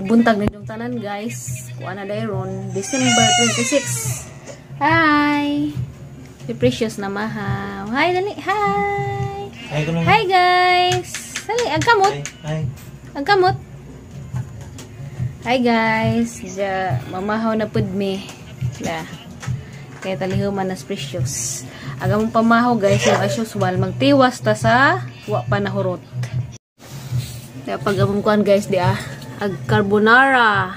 Buntag na yung tanan guys. Kuha na dayron December 26. Hi! Si Precious na mahaw. Hi dali. Hi! Hi guys! Dali, ang kamot. Hi. Ang kamot. Hi guys. Ja, mamahaw na pud mi. Da. Kaya talihuman na Precious. Aga mong pamahaw guys, yung as usual magtiwas ta sa wa pa nahurot. Kaya pag among kuan guys di ag carbonara.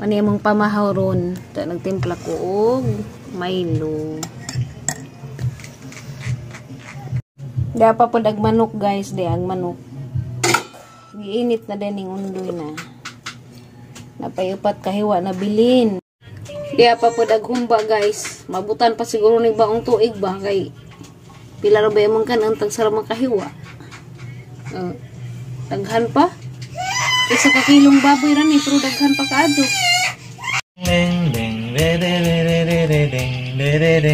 Mani among pamahaw ron. Ta nagtimpla ko og Milo. Di pa po dag manok guys, di ang manok. Giinit na din yung undoy na. Napayupat kahiwa na bilin. Di pa po dag humba guys. Mabutan pa siguro ni baong tuig ba kay pila ra ba imong kanang tagsara makahiwa. Daghan pa. Isa ka kilong baboy ra ni pero daghan pa kaadto.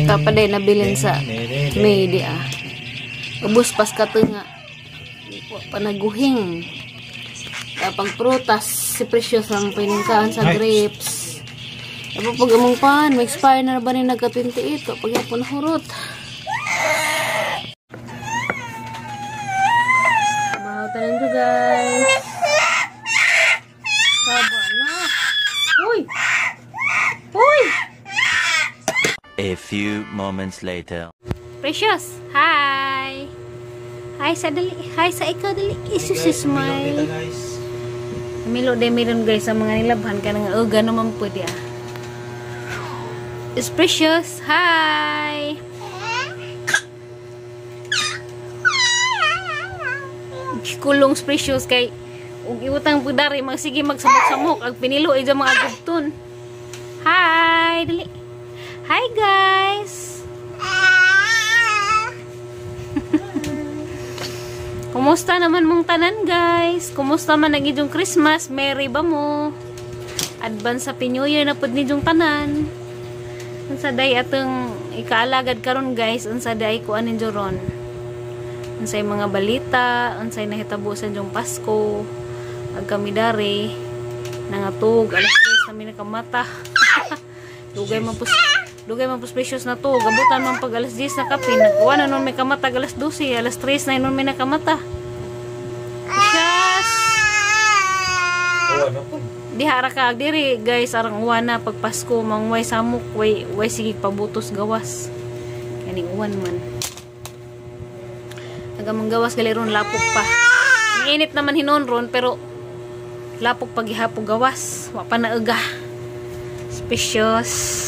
Kapaday nabilin sa May di ubos pas katunga. Panaguhing. Kapag prutas si Precious ang piningkaan sa grapes. Apo pag among pan, may expire na ba ni nagka-28 pag yapon hurot. Mahaw tanan guys. Saba na. Uy! Uy! A few moments later. Precious, hi! Hi sa dali. Hi sa ikaw dali. Isus is smile. Milo de meron guys sa mga nilabhan ka nga uga naman pwede It's Precious, hi! Kulong Precious kay ug iwutang pudari magsige magsamok-samok ag pinilo ay mga gugton. Hi, dali. Hi guys. Kumusta naman mong tanan guys? Kumusta man ang inyong Christmas? Merry ba mo? Advance Happy New Year na pud ninyong tanan. Unsa day atong ikaalagad karon guys? Unsa day kuan ninyo ron? Unsay mga balita? Unsay nahitabo sa inyong Pasko? Ag kami dari nangatug alas 3 na minakamata. Dugay man pus Precious na to. Gabutan man pag alas 10 na kape. Nagkuha na nun may kamata alas 12. Alas 3 na nun may nakamata. Precious! Dihara ka diri guys arang uwan na pag Pasko mangway samok way sige pabutos gawas. Kaning uwan man. Nagamang gawas gali ron lapok pa. Init naman hinon ron pero lapok paghihapog gawas. Wa pa naega. Precious.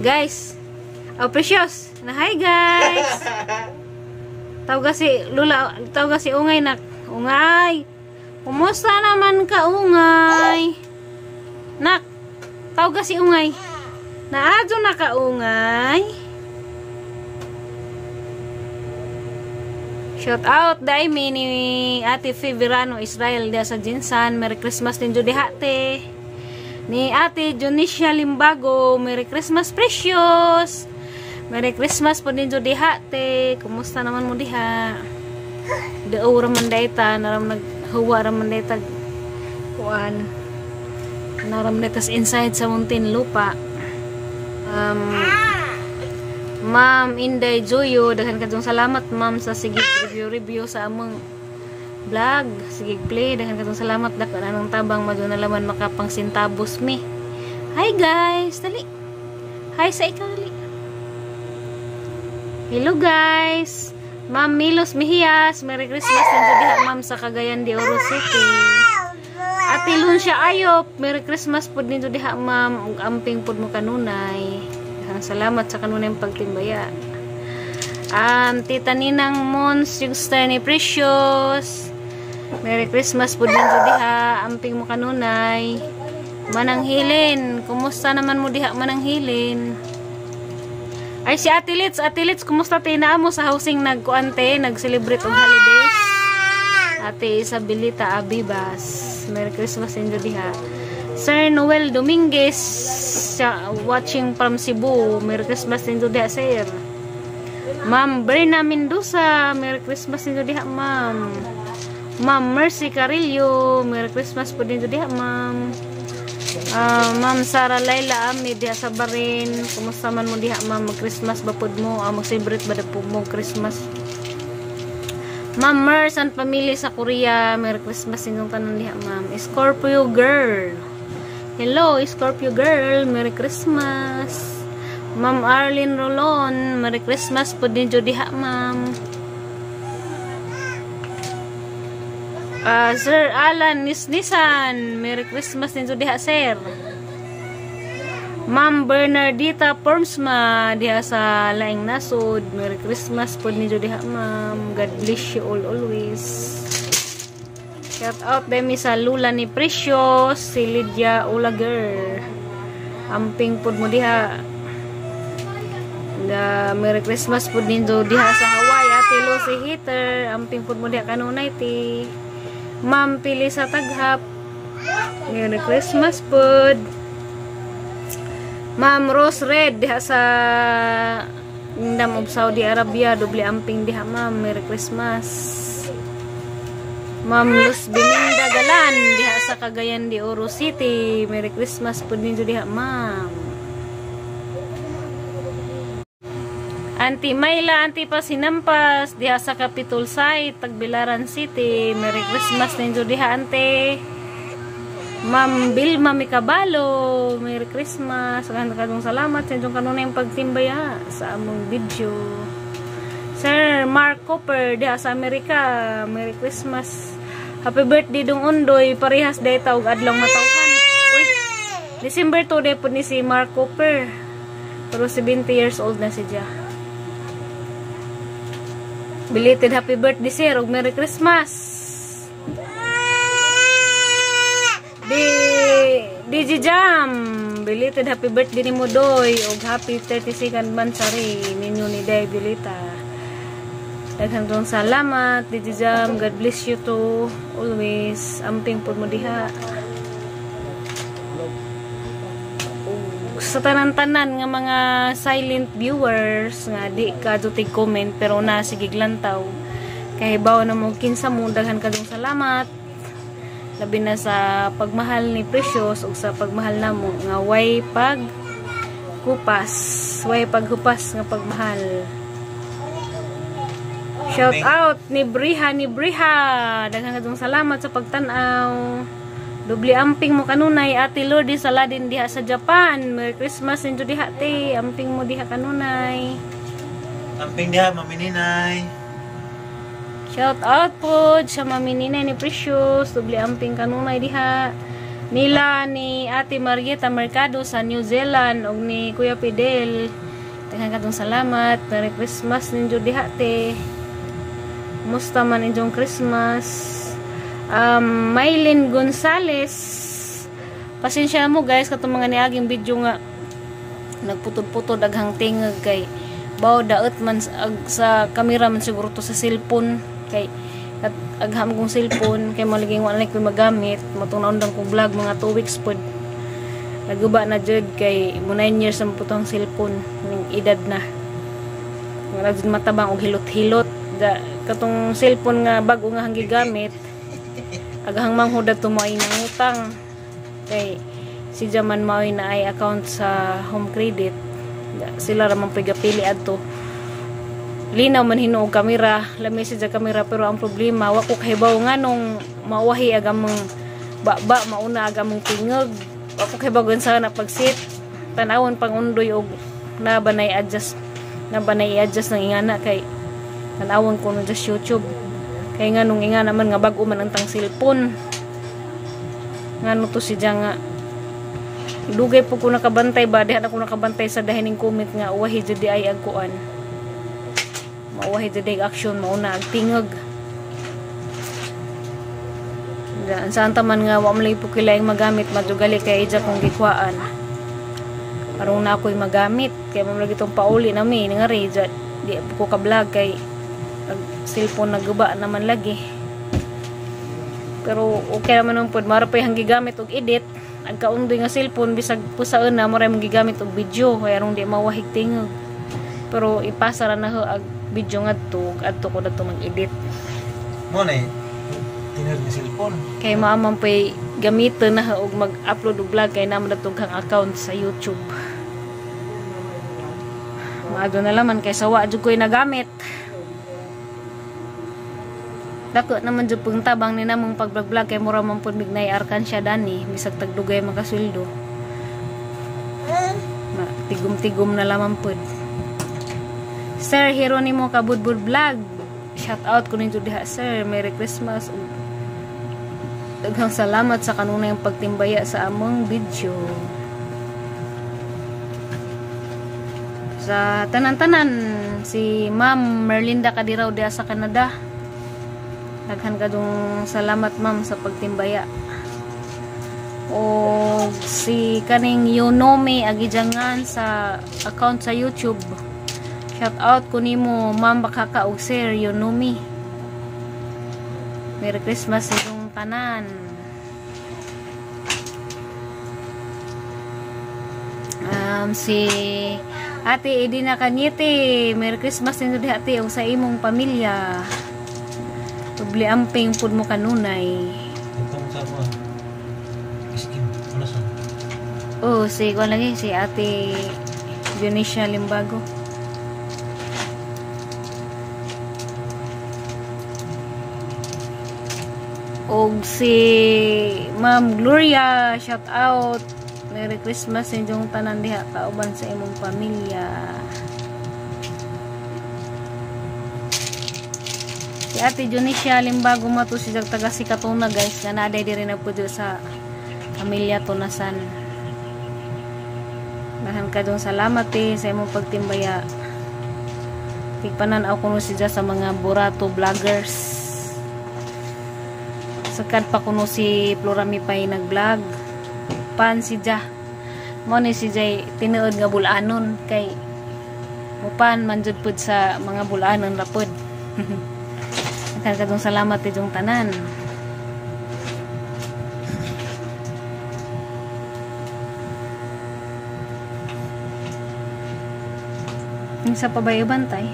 Guys. Oh, Precious. Na hi guys. Tawag si Lula, tawag si Ungay nak. Ungay. Kumusta naman ka Ungay? Nak. Tawag si Ungay. Naadyo na ka Ungay. Shout out dai ni Ate Fiverano Israel dia sa Jinsan. Merry Christmas din jud dihate. Ni Ate Jonicia Limbago, Merry Christmas Precious. Merry Christmas po din jud dihate. Kumusta naman mo diha? Deo raman dayta naram naghuwa raman dayta kuan. Naram dayta inside sa muntin lupa. Ma'am Inday Joyo, daghan kadtong salamat ma'am sa sige review sa among vlog. Sige play, daghan kadtong salamat dak anong tabang maduna laman makapang sintabos mi. Hi guys, dali. Hi sa ikaw dali. Hello guys. Ma'am Milos Mejias, Merry Christmas din diha ma'am sa Cagayan de Oro City. Ate Luncia Ayop, Merry Christmas pud din diha ma'am ug amping pud mo kanunay. Salamat sa kanunay pagtimbaya. Tita Ninang Mons yung star ni Precious. Merry Christmas po din diha. Amping mo kanunay. Manang Hilin. Kumusta naman mo diha Manang Hilin? Ay si Ate Litz. Ate Litz, kumusta tinaa mo sa housing nagkuante? Nag-celebrate ang holidays? Ate Isabelita Abibas, Merry Christmas inyo diha. Sir Noel Dominguez, watching from Cebu, Merry Christmas inyo diha, sir. Ma'am Berna Mendoza, Merry Christmas inyo diha, ma'am. Ma'am Mercy Carillo, Merry Christmas po din diha, ma'am. Ma'am Sara Laila Ami diha sa Barin, kumusta man mo diha, ma'am? Mag-Christmas ba pud mo? Mag-celebrate ba po mo Christmas? Ma'am Mers and family sa Korea, Merry Christmas inyong tanan diha, ma'am. Scorpio Girl, hello Scorpio Girl, Merry Christmas. Ma'am Arlene Rolon, Merry Christmas po din diha, ma'am. Sir Alan Nisnisan, Merry Christmas din diha, sir. Ma'am Bernardita Pormsma diha sa Laing Nasod, Merry Christmas po din diha, ma'am. God bless you all always. Shout out demi sa Lula ni Precious, si Lydia Ulager, amping pod mo diha. Merry Christmas po din diha sa Hawaii. Ate Lucy Heater, amping pod mo diha kanunay ti. Ma'am Pili sa Taghap, Merry Christmas pod. Ma'am Rose Red diha sa Kingdom of Saudi Arabia, doble amping diha, ma'am. Merry Christmas. Ma'am Luz Bininda Galan diha sa Cagayan de Oro City, Merry Christmas pod ninyo diha, ma'am. Auntie Mayla, Auntie Pasinampas diha sa Capitol Site, Tagbilaran City, Merry Christmas ninyo diha, ante. Ma'am Bilma Mikabalo, Merry Christmas. Kadong salamat sa inyong kanunay yung pagtimbaya sa among video. Sir Mark Cooper diha sa Amerika, Merry Christmas. Happy birthday dong undoy, parehas day taog adlong matawhan. Uy, December 2 day po ni si Mark Cooper, pero 70 years old na siya. Belated happy birthday, sir, ug Merry Christmas. DJ Jam, belated happy birthday ni Mudoy ug happy 32nd Mansari ninyo ni Day Bilita. Daghang salamat DJ Jam, God bless you too always. Amping pod mo diha. Sa tanan-tanan nga mga silent viewers nga di ka dutig comment pero na sige glantaw, kay bawo na mo kinsa mo, daghan kadong salamat. Labi na sa pagmahal ni Precious ug sa pagmahal namo nga way paghupas, way paghupas nga pagmahal. Shout out ni Briha, daghang kadong salamat sa pagtan-aw. Doble amping mo kanunay Ate Lordy Saladin diha sa Japan, Merry Christmas inyo diha, te. Amping mo diha kanunay. Amping diha mamininay. Shout out po sa mamininay ni Precious, doble amping kanunay diha. Nila ni Ate Marieta Mercado sa New Zealand ug ni Kuya Fidel, daghang kadong salamat. Merry Christmas ninyo diha, te. Kumusta man inyong Christmas? Maylin Gonzales, pasensya mo guys katong mga niaging video nga nagputod-putod aghang tingog kay baw daot man sa camera man siguro to sa cellphone, kay agham kong cellphone kay maliging wala ko magamit matong naundang kong vlog mga 2 weeks pod. Naguba na jud kay mo 9 years ang putong cellphone ning edad na. Wala jud matabang og hilot-hilot katong cellphone nga bag-o nga hanggi gamit. Aghang manghudad tumoy ng utang kay si Jaman Maoy na ay account sa Home Credit, sila ramang pigapili adto. Linaw man hinuog kamera, lami siya kamera, pero ang problema wa ko kahibaw nga nung mawahi agamong baba mauna agamong tingog, wa ko kahibaw sa na pagsit tanawon pangundoy og nabanay adjust ng ingana kay tanawon ko no just YouTube. Kaya nga nung nga naman nga bago man ang tang cellphone. Nga no to siya nga. Dugay po ko nakabantay ba? Dihan ako nakabantay sa dahining comment nga uwahi jud ay agkuan. Mauwahi jud ay action mauna ag tingog. Ang saan taman nga wa malay po kilaing magamit madugali kay ija kong gikwaan. Parang na ako'y magamit. Kaya mamlagi itong pauli na mi. Nga rin, di ko ka-vlog kay cellphone naguba naman lagi. Pero okay naman nung pod mara pa yung gigamit og edit. Agkaundoy nga cellphone bisag pusaon na mara yung gigamit og video kaya rong di mawahig tingog. Pero ipasa ra na ho ag video ngadto adto ko na to mag-edit. Mo na tinod nga cellphone. Kay maamang pay gamiton na ho og mag-upload og vlog kay naman datong kang account sa YouTube. Maado na laman kay sawa jud ko'y nagamit. Dako naman jud pung tabang ni namong pag-vlog kay mura man pud mignay arkansya dani bisag tagdugay makasweldo. Tigum-tigum na lamang pud. Sir Hieronimo Kabudbud Vlog. Shout out ko ninyo diha sir. Merry Christmas. Daghang salamat sa kanunay pagtimbaya sa among video. Sa tanan-tanan si Ma'am Merlinda Kadiraw diha sa Canada. Daghan kadong salamat ma'am sa pagtimbaya. O si kaning Yonomi Agijangan sa account sa YouTube. Shout out ko nimo ma'am Bakaka og sir Yonomi. Merry Christmas sa inyong tanan. Si Ate Edina Kanyete, Merry Christmas din di ate og sa imong pamilya. Tubli amping pud mo kanunay. Itong sa mo. Iskim. Ano sa? Oh, si ko lagi si Ate Dionisha Limbago. Og si Ma'am Gloria, shout out. Merry Christmas sa inyong tanan diha kauban sa imong pamilya. Si Ate Dionisha Limbago mato si taga Sikatuna guys, nga naday diri na pud sa pamilya Tunasan. Dahan kadong salamat sa imong pagtimbaya. Tigpanan ako kuno siya sa mga burato vloggers. Sakad pa kuno si Florami pay nag-vlog. Pan si Ja. Mo ni si Jay tinuod nga bulanon kay mupan man jud pud sa mga bulanon ra pud. Kadong salamat itong tanan. Sa pabayo bantay.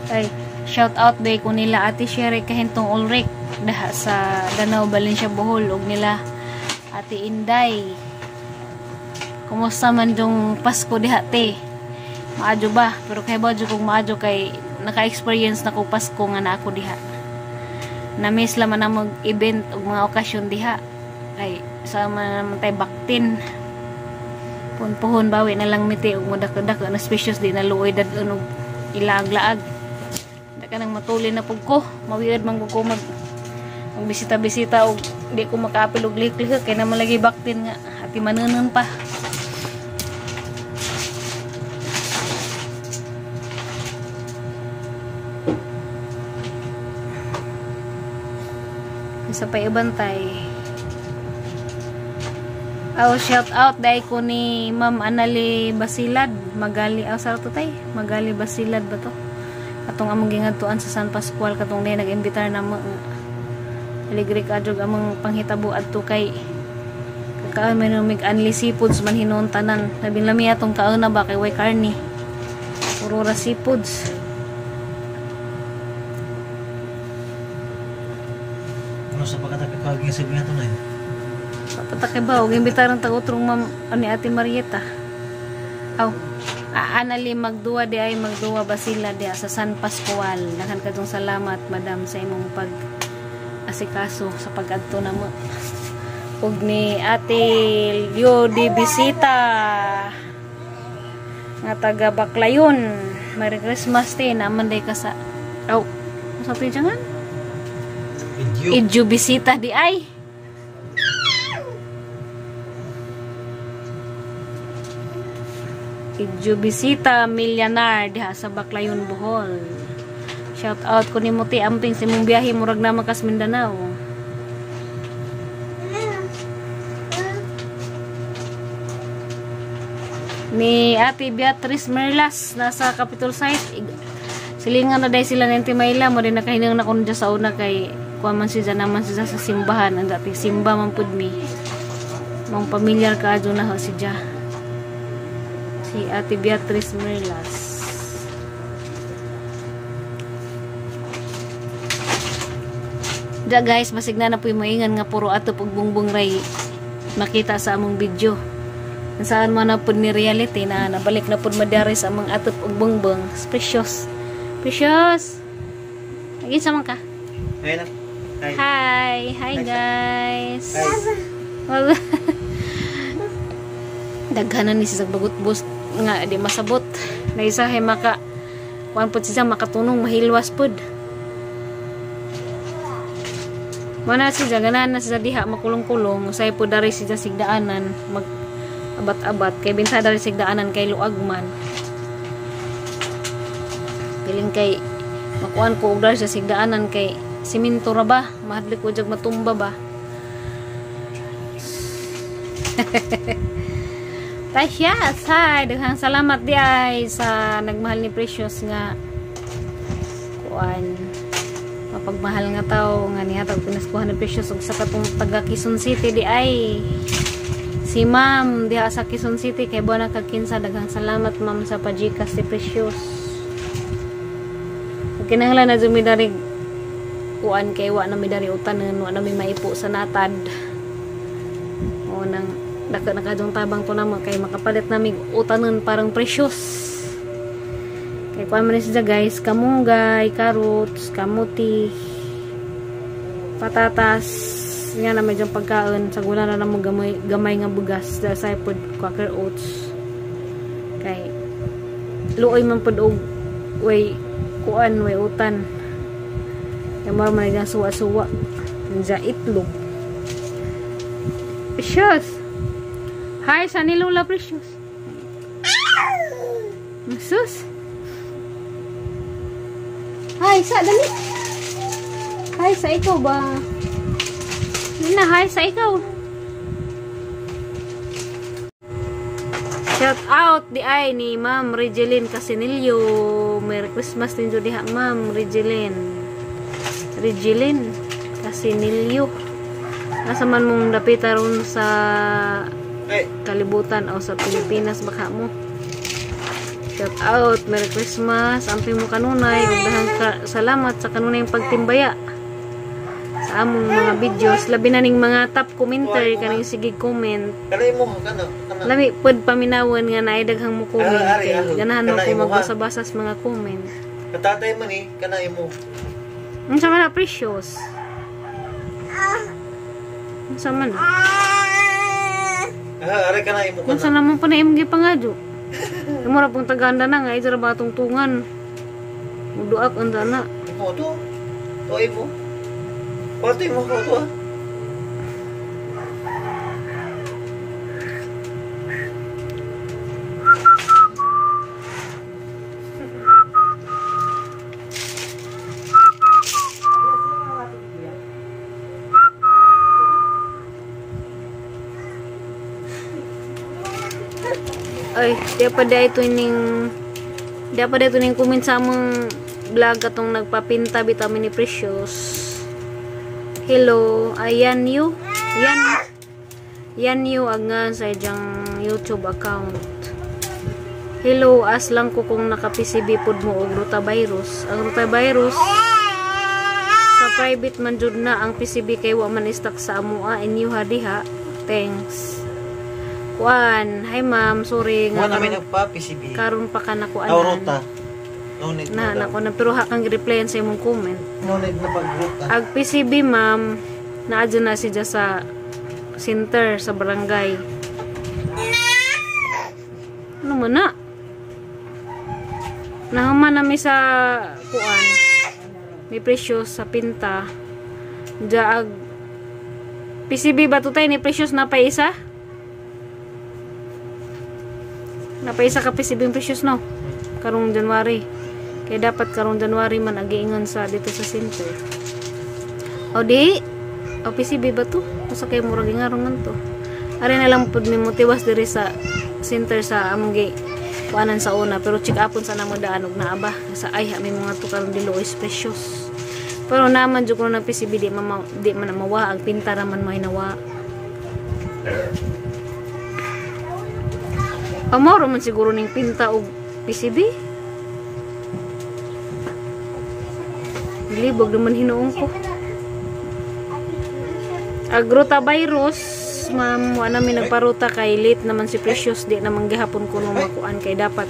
Ay, shout out day ko nila Ate Sherry Kahintong Ulrich daha sa Danau Valencia Bohol og nila Ate Inday. Kumusta man yung Pasko diha te? Maadyo ba? Pero kay ba kung maadyo kay naka-experience na ko Pasko nga na ako diha. Na-miss laman na mag-event o mga okasyon diha. Ay, sama naman tayo baktin. Puhon bawi na lang miti o mudak-dak na specious di na luoy dad unog ilag-laag. Daka nang matuli na pug ko. Mawiyad man ko magbisita-bisita o di ko makaapil og lik-lik kay naman lagi baktin nga. Ati manunon pa. Sa paibantay. Shout out dai ko ni Ma'am Anali Basilad, Magali sa to tay, Magali Basilad ba to? Atong among gingadtuan sa San Pascual katong day nag-imbitar na mo. Aligri ka jud among panghitabo adto kay kaon man mig anli seafoods man hinon tanan. Labing lami atong kaon na ba kay way karni. Aurora Seafoods. Sa pagkatakaging sabi nga ito na yun. Papatakay ba? Huwag imbitaran tagutrong ma'am ni Ate Marieta. Anali magduwa di ay magduwa ba sila di sa San Pascual. Dahan ka dong salamat madam sa imong pag-asikaso sa pag-adto na mo. Huwag ni Ate Leo di Bisita nga taga Baklayon. Merry Christmas din. Naman day ka sa masapin siya nga? Idyo bisita di ay. Idyo bisita Milyanar diha sa Baklayon Bohol. Shout out ko ni Muti amping sa imong biyahe murag na makas Mindanao. Ni Ate Beatrice Merlas nasa Capitol site. Silingan na dahil sila ng Timayla mo din nakahinang na kuno sa una kay kuha man siya naman siya sa simbahan. Ang dati simba man pud mi. Mga pamilyar ka adyo na ho siya. Si Ate Beatrice Merlas. Da guys, masigna na po yung maingan nga puro ato pag bungbong ray makita sa among video. Saan man na po ni reality na nabalik na po madari sa among ato pag bungbong. Precious. Precious! Lagi sama ka? Ayun na. Hi! Hi guys! Hi. Daghanan ni siya bagut-bus nga di masabot. Na isa ay maka kuan po siya makatunong mahilwas pod. Mana siya ganahan na siya diha makulong-kulong usay po dari siya sigdaanan mag abat-abat kay binsa dari sigdaanan kay luagman. Piling kay makuan ko og dari siya sigdaanan kay siminto ra ba mahadlik ko jag matumba ba. Tasya, say daghang salamat di ay sa nagmahal ni Precious nga kuan mapagmahal nga tao nga nihatag pinaskuhan ni Precious ug sa katong taga Quezon City di ay si Ma'am diha sa Quezon City kay buwan nagkakinsa. Daghang salamat Ma'am sa pajikas si Precious. Kinahanglan na jumidari kuan kay wa na mi dari utanen wa na mi maipo sa natad. O nang dako nakadong tabang to namo kay makapalit nami utanen parang Precious. Kay kuan man siya guys, kamunggay, carrots, kamuti, patatas, nga na medyo pagkaon sa gula na namo gamay nga bugas dahil sa pod Quaker Oats. Kay luoy man pod og way kuan way utan. Kay mo man nga suwa-suwa. Nja itlog. Precious. Hi sa ni Lola Precious. Sus. Hi, sa dali. Hi, sa ikaw ba? Nina, hi sa ikaw. Shout out di ay ni Ma'am Regeline Casinillo. Merry Christmas din diha Ma'am Regeline. Regeline Casinillo. Asa man mong dapita ron sa kalibutan o sa Pilipinas baka mo. Shout out, Merry Christmas. Ampi mo kanunay. Daghang salamat sa kanunay yung pagtimbaya sa among mga videos. Labi na ning mga top commenter kaning sige comment. Kanay mo kana. Lami pod paminawan nga naay daghang mo comment kay ganahan mo ko magbasa-basa sa mga comment. Katatay man kanay mo. Unsa man na Precious? Unsa man? Ari kanay mo kana. Unsa naman pa na imong gipangado? Mura pong tagaanda na nga, isa ra batong tungan. Muduak ang dana. Imo to. Toy mo. Pati mo ko to. Ay, di pa ito ning comment sa among vlog atong nagpapinta bitamin ni Precious. Hello, ayan you. Yan you agan sa iyang YouTube account. Hello, as lang ko kung naka-PCB pod mo og rotavirus. Ang rotavirus sa private man jud na ang PCB kay wa man stock sa amoa inyo ha diha. Thanks. Kuan, hi ma'am, sorry nga. Wala namin nagpa-PCB. Karon pa ka nakuanan. Aurota. No need na nako na pero ha kang replyan sa imong comment. No need na pag-rota. Ag PCB ma'am, naadyo na siya sa center sa barangay. Ano man na? Nahuman nami sa kuan. May Precious sa pinta. Diag PCB ba tutay ni Precious na pa isa? Napaisa ka PCB Precious no? Karong January. Kaya dapat karong January man agiingon sa dito sa center. O di? O PCB ba to? Masa kayo murag ingarong man to? Ari na lang pud mi motiwas diri sa center sa among kuanan sa una. Pero check upon sa namo daan og naaba. Sa ay mi mga to karong Dilois Precious. Pero naman jud ko ng PCB di man mawa ang pinta raman may nawa. Amaro man siguro ning pinta og PCB. Libog naman hinuong ko. Agrotavirus, ma'am, wala namin nagparuta kay late naman si Precious, di naman gihapon ko nung makuan kay dapat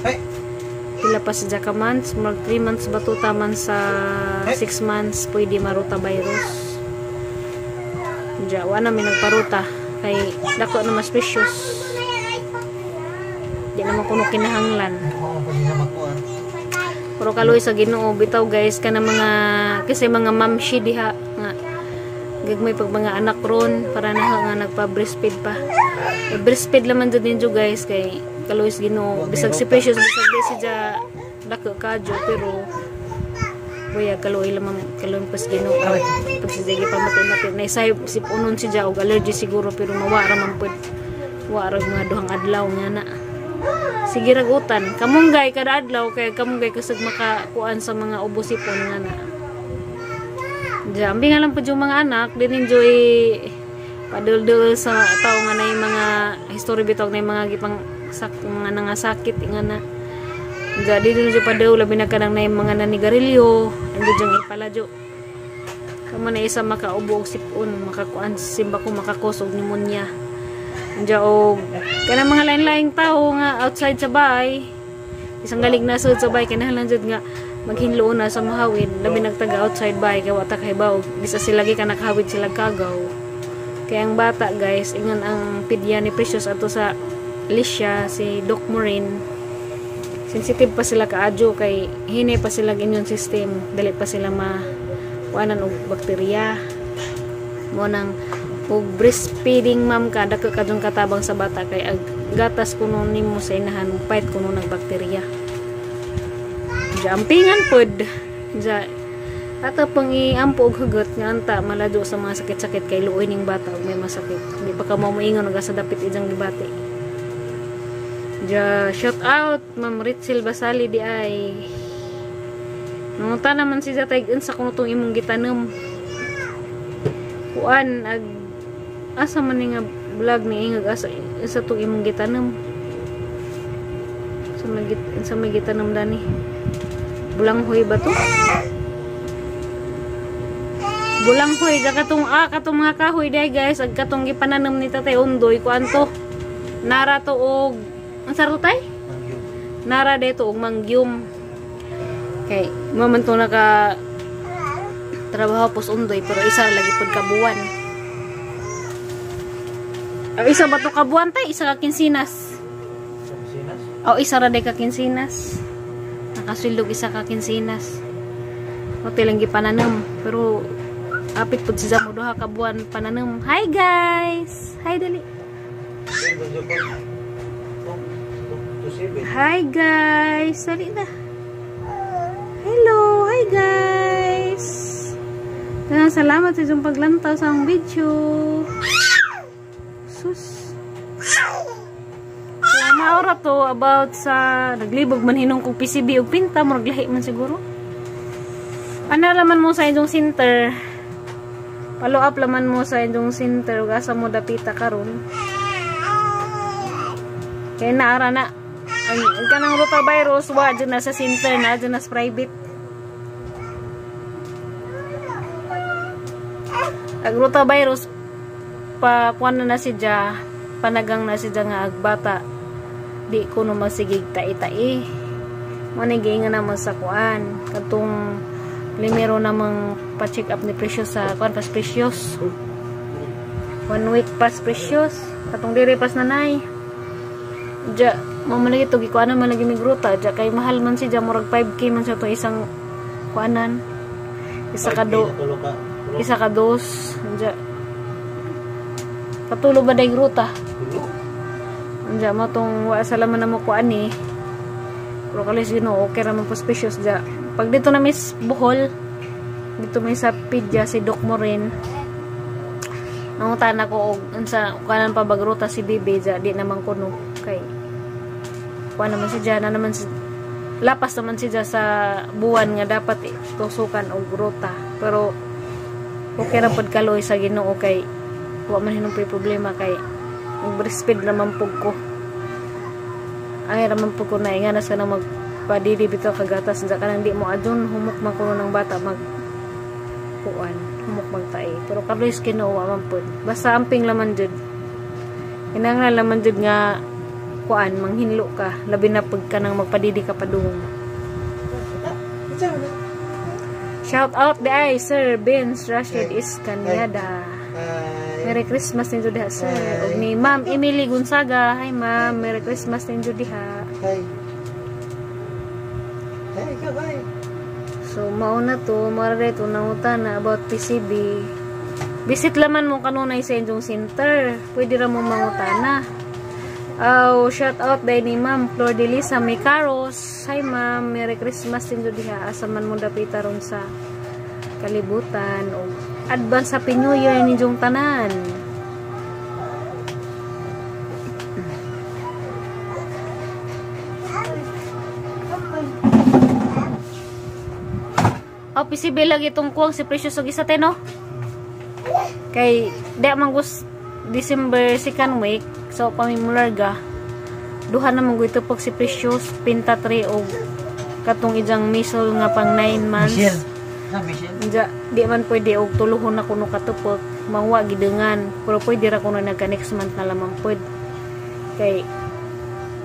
pila pa sa ka months, mag 3 months ba to taman sa 6 months pwede maruta virus. Diya, wala namin nagparuta kay dako na mas Precious. Di naman kuno kinahanglan. Pero kaloy sa Ginoo bitaw guys kana mga kasi mga mamshi diha nga gagmay pag mga anak ron para na nga nagpa-breastfeed pa. Breastfeed laman jud ninyo guys kay kaloy sa Ginoo bisag si Precious bisag di siya dako kadyo pero kuya kaloy lamang kaloy pa sa Ginoo pag siya pamati-mati na isay si unon siya og allergy siguro pero mawara man pud wara mga duhang adlaw nga na. Sige ragutan kamunggay kada adlaw kay kamunggay kusog makakuan sa mga ubosipon nga na. Jambi nga lang po yung mga anak din enjoy padul-dul sa tao nga na yung mga history bitog na yung mga gipang mga nangasakit nga na. Jadi din enjoy padul labi na kanang na yung mga nanigarilyo enjoy yung ipaladyo. Kamo na isa makaubo og sipon makakuan simba ko makakusog pneumonia. Diyo, kana mga lain-laing tao nga outside sa bahay. Isang galig na sa bahay, kinahanglan jud nga maghinlo na sa mahawid. Labi nagtaga outside bahay, kaya wata kay baw. Bisa sila ka nakahawid sila kagaw. Kaya ang bata guys, ingan ang pidya ni Precious ato sa Alicia, si Doc Morin. Sensitive pa sila kaadyo, kay hine pa sila immune system. Dali pa sila kuanan og bakterya. Mo nang og breastfeeding ma'am ka dako kadtong katabang sa bata kay ag gatas kuno nimo sa inahan fight kuno ng bakterya. Jumpingan pod. Ja ato pang iampo og hugot nga anta malado sa mga sakit-sakit kay luoy ning bata og may masakit. Di pa ka moingon og sa dapit ijang gibati. Ja shout out Ma'am Ritzel Basali di ay. Nangunta naman si Zatay unsa kuno tong imong gitanom. Kuan ag asa man nga vlog ni ingag asa isa to imong gitanam sa may gitanam dani bulanghoy ba to bulanghoy da katong mga kahoy day guys ag katong gipananam ni Tatay Undoy kuan to nara to og ang sarto tay nara dito og mangyum kay maman to naka trabaho pos Undoy pero isa lagi pud kabuan. Isa ba ito kabuan tay? Isa ka kinsinas. O isa ra day ka kinsinas. Nakasulog isa ka kinsinas. O tilang gipananam. Pero apit po siya mo duha kabuan pananam. Hi guys! Hi dali. Hi guys! Dali na. Hello! Hi guys! Salamat sa inyong paglantaw sa ang video. So, maura to about sa naglibog man hinong kong PCB o pinta mo naglahi man siguro panalaman mo sa inyong center follow up laman mo sa inyong center ug asa mo dapita karon kaya naara na ang kanang rotavirus wa dyan na sa center na dyan na sa private ang rotavirus pa kuan na siya panagang na siya nga agbata di ko no masigig tai-tai maniging na naman sa kuan katong limero namang pa-check up ni Precious sa kuan pas Precious 1 week pas Precious katong diri pas nanay ja mo man lagi to gikuan man lagi migruta ja kay mahal man siya murag 5K man sa to isang kuanan isa ka dos ja patulo ba day gruta? Anja mo tong wa sa laman na mo kuan ni. Pero kalis Ginoo okay ra man po Precious ja. Pag dito na Miss Bohol, dito may sa pidya si Doc Morin. Nangutan ako og unsa kanan pa ba gruta si Bibi ja di naman kuno kay kuan naman si Jana naman lapas naman siya sa buwan nga dapat tusukan og gruta. Pero okay ra pud kaloy sa Ginoo kay wa man hinong problema kay breastfeed naman pug ko. Ay raman pug ko na ingana sa na magpadidi bitaw kagatas sa kanang di mo adun humok man ko ng bata mag kuan, humok magtae. Pero kaloy sa Ginoo wa man pud. Basta amping laman jud. Kinahanglan laman jud nga kuan manghinlo ka labi na pag ka nang magpadidi ka padung. Shout out di ay Sir Vince Rashid Iskanyada. Merry Christmas din diha sir. Og ni Ma'am Emily Gonzaga. Hi ma'am, Merry Christmas din diha. Hi. Hi, bye. So mauna to, mara to nangutan na about PCB. Visit laman mo kanunay sa inyong center. Pwede ra mo mangutana. Oh, shout out day ni Ma'am Flor de Lisa Micaros. Hi ma'am, Merry Christmas din diha. Asa man mo dapita ron sa kalibutan o advance Happy New Year ninyong tanan. O PCB lagi itong kuwang si Precious og isa no? Kay di manggus December 2nd week so pamimularga duha na mong ito pag si Precious pinta 3 og katong ijang misol nga pang 9 months. Michelle. Michelle. Ja, di man pwede og tuluhon na kuno katupok mangwa gidengan pero pwede ra kuno nagka next month na lamang pwede kay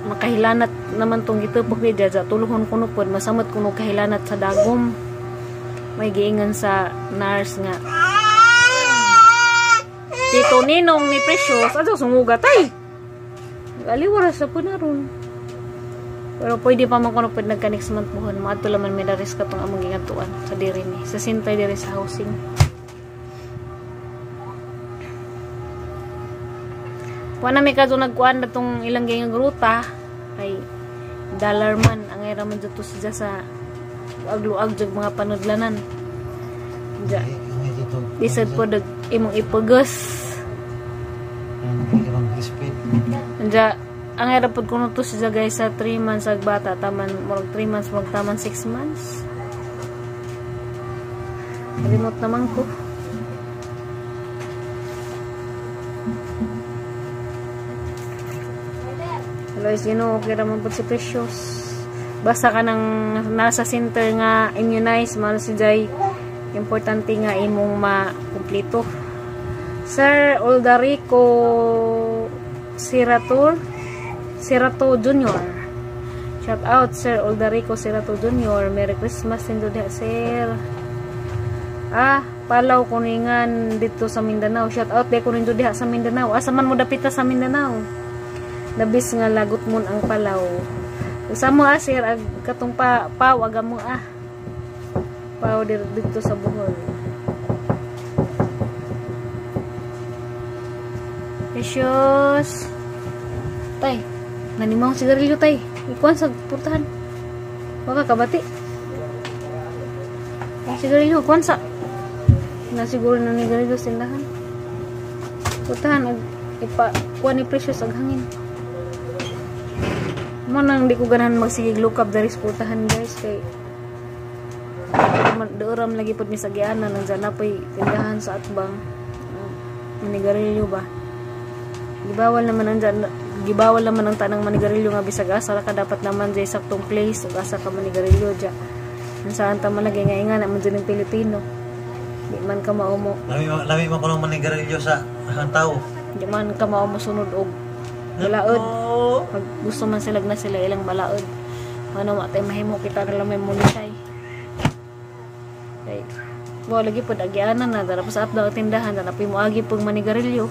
makahilanat naman tong gitupok ni Jaja tuluhon kuno pwede masamot kuno kahilanat sa dagom may giingan sa nurse nga Tito Ninong ni Precious ato sumugat ay galiwara sa punaron pero pwede pa man kuno pwede nagka next month mohon maadto laman may daris ka tong among gingatuan sa diri ni sa sintay diri sa housing. Wala may kadto nagkuan datong ilang gingang ruta ay dollar man ang era man dito siya sa agluag jud mga panudlanan. Ja. Bisad po dag imong ipugas. Ja ang hirap po kuno to siya guys sa 3 months ag bata taman murag 3 months murag taman 6 months. Remote naman ko. Guys, okay naman po si Precious. Basta ka nang nasa center nga immunize man si Jay. Importante nga imong makumplito. Sir Oldarico Sirato Jr. Shout out Sir Oldarico Sirato Jr. Merry Christmas din diha sir. Palaw kuningan dito sa Mindanao. Shout out di ko rin diha sa Mindanao. Asa man mo dapita sa Mindanao. Labis nga lagot mo ang Palaw. Sa mo sir ag katong paw aga mo paw dito sa Bohol. Precious. Tay, nanimang sigarilyo tay. Ikuan sa purtahan. Waka kabati. Sigarilyo kuan sa. Na siguro na ni garilyo sindahan. Purtahan ag kuan ni Precious ag hangin. Mo nang di ko ganahan magsigig look up dari sa purtahan guys kay dooram lagi pud mi sa gianan nandiyan na pay tindahan sa atbang. Manigarilyo ba? Gibawal naman ang tanang manigarilyo nga bisag asa ka dapat naman jay saktong place ug asa ka manigarilyo ja. Saan ta man lagi nga inga naman dyan ng Pilipino. Di man ka maumo. Lami man kuno manigarilyo sa tao. Di man ka maumo sunod og balaod. Pag gusto man sila na sila ilang balaod. Ano matay mahimo kita na lang may munisay. Right. Bo lagi pud agyanan na dara pa sa atdaw tindahan na napi mo agi pug manigarilyo.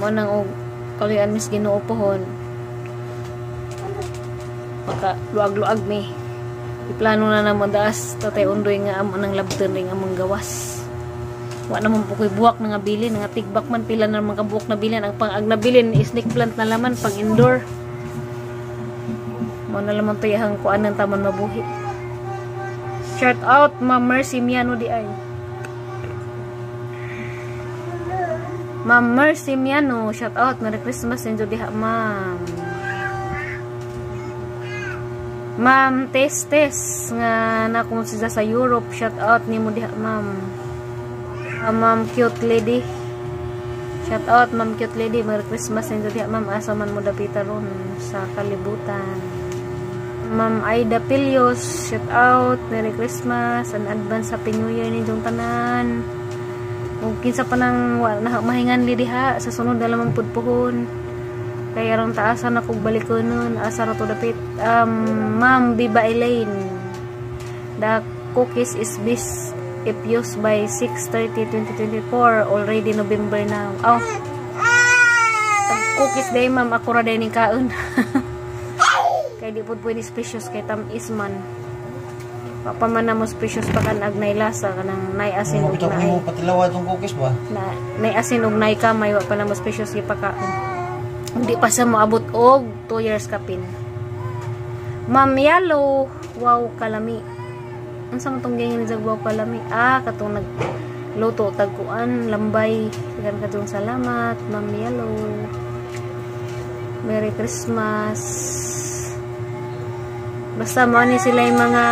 Manang og kalian mis Ginoo pohon pagka luag-luag mi iplano na namon daas tatay undoy nga amo nang labden ring among gawas wa naman po koy buwak nga bilin nga tigbak man pila na mga buwak na bilin ang pang-ag na bilin snake plant na laman pang indoor mo na laman tuyahang kuan ng taman mabuhi. Shout out Ma'am Mercy Miano di ay Ma'am Mercy Miano, shout out. Merry Christmas and diha, ma'am. Ma'am Testes nga na kung siya sa Europe, shout out nimo diha ma'am. Ma'am Cute Lady, shout out Ma'am Cute Lady, Merry Christmas ninyo diha ma'am, asa man mo dapita ron sa kalibutan. Ma'am Aida Pilios, shout out, Merry Christmas and advance Happy New Year ninyong tanan. Kung kinsa pa nang mahingan li diha sa sunod na lamang pudpuhon, kaya rong taasan ako balikon nun, asa ra to dapit. Ma'am Biba Elaine, the cookies is best if used by 6/30/2024, already November now. Oh, cookies day ma'am, ako ra day ni kaon. Kaya di po pwede specious kay tamis man. Papaman na mo specious pa kan agnay lasa kanang nay asin ug nay. Mo patilawa tong cookies ba? Nay asin ug nay kamay wa pa na mo specious gi pakaon. Hindi pa sa moabot og 2 years kapin. Ma'am Yellow, wow kalami. Unsa man tong gingin sa wow kalami? Katong nagluto tagkuan lambay. Daghang kadtong salamat, Ma'am Yellow. Merry Christmas. Basta mo ni sila yung mga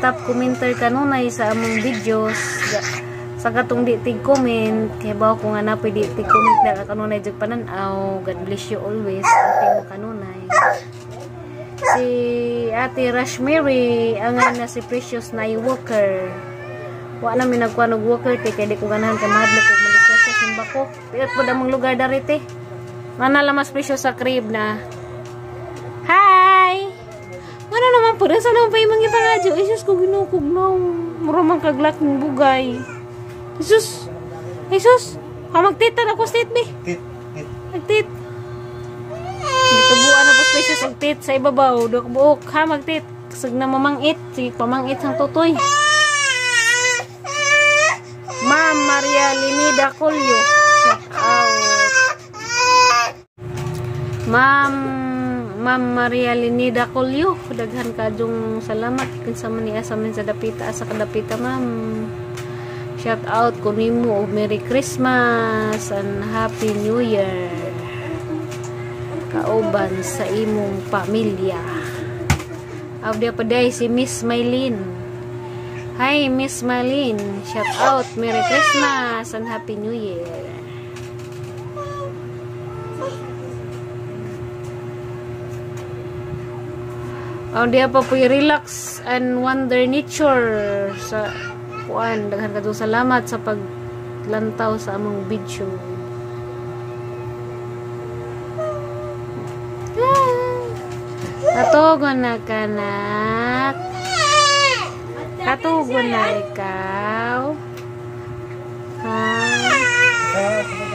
top commenter kanunay sa among videos. Sa katong di tig comment, kay baw ko nga na pwede tig comment na kanunay jud pananaw. God bless you always. Ating mo kanunay. Si Ate Rashmary, ang na si Precious na Walker. Wa na mi nagkuan og Walker te kay di ko ganahan kay mahadlok og maliswasya simba ko. Tiot pod among lugar darite. Mana lamas Precious sa crib na. Hi. Ano naman po, sa naman pa yung mga ipangadyo. Jesus ko ginukugnaw. Muramang kaglak ng bugay. Jesus! Jesus! Magtitan ako state be. Magtit. Gitubuan na po specious ang tit sa ibabaw. Buok ha magtit. Kasag na mamangit. Sige pamangit sang tutoy. Ma'am Maria Linida Colio. Shout out. Ma'am Maria Linida Colio, daghan kadong salamat kinsa man niya sa amin sa dapita sa kadapita ma'am. Shout out ko nimo og Merry Christmas and Happy New Year. Kauban sa imong pamilya. Awdia pa day si Miss Maylin. Hi Miss Maylin, shout out Merry Christmas and Happy New Year. Dia pa po relax and wonder nature sa kuan. Daghan kadto salamat sa paglantaw sa among video. Katugon na kanak. Katugon na ikaw.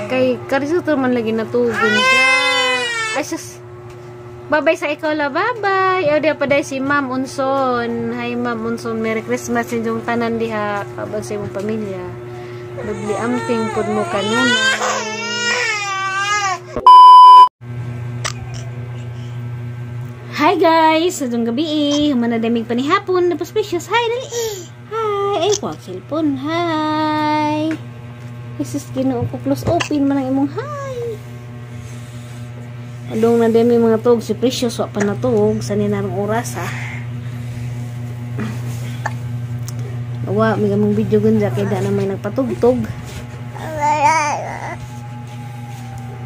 Kay karisuto man lagi natugon ka. Ay sus. Bye-bye sa ikaw la, bye-bye. O diya pa day si Ma'am Unson. Hi Ma'am Unson, Merry Christmas inyong tanan diha. Kabag sa imong pamilya. Dubli amping pud mo kanunay. Hi guys, adong gabi manadamig pa ni hapon na paspecious. Hi dali. Hi, ay kwak cellphone. Hi. Isis Ginoo ko close open man ang imong hi. Adong na demi mga tug si Precious wa pa natug sa ninarong oras ha. Wa mi gamong video gunja kay da na may nagpatugtog.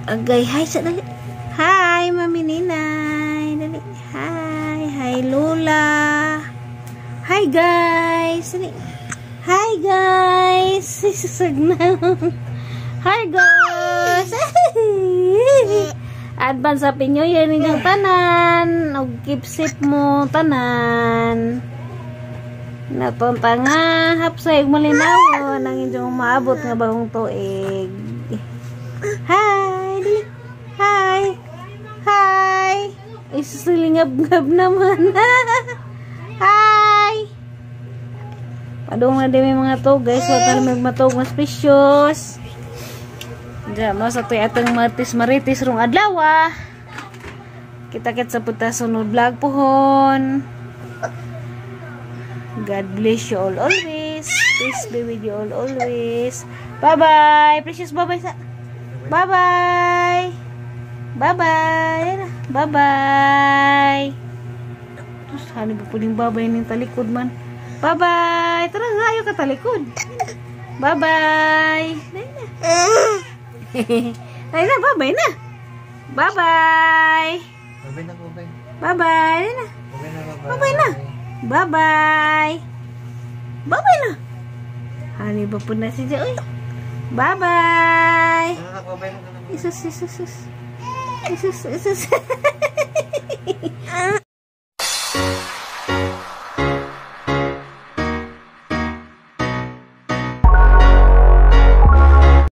Agay hi sa dali. Hi Mami Ninay. Dali. Hi Lola. Hi guys. Dali. Hi guys. Susagnaw. Hi guys. Advance Happy New Year ninyong tanan. Og keep safe mo tanan. Napunta nga hapsay ug malinawon ang inyong maabot nga bagong tuig. Hi. Dili. Hi. Hi. Isulingab-ngab naman. Hi. Padung na din mga to guys. Wala na magmatog mas precious. Diyan mo sa tuy atong maritis rong adlaw. Kita-kit sa puta sunod vlog pohon. God bless you all always. Peace be with you all always. Bye-bye. Precious, bye-bye sa. Bye-bye. Bye-bye. Bye-bye. Sus, hani ba puding babay ning talikod man. Bye-bye. Tara nga, ayo ka talikod. Bye-bye. Ay na, bye-bye na. Bye-bye. Babay na, babay. Bye-bye. Ay na. Babay na, babay. Bye-bye na. Bye-bye. Bye-bye na. Hani ba po na si Joy? Bye-bye. Babay na. Isus, isus, isus. Isus, isus.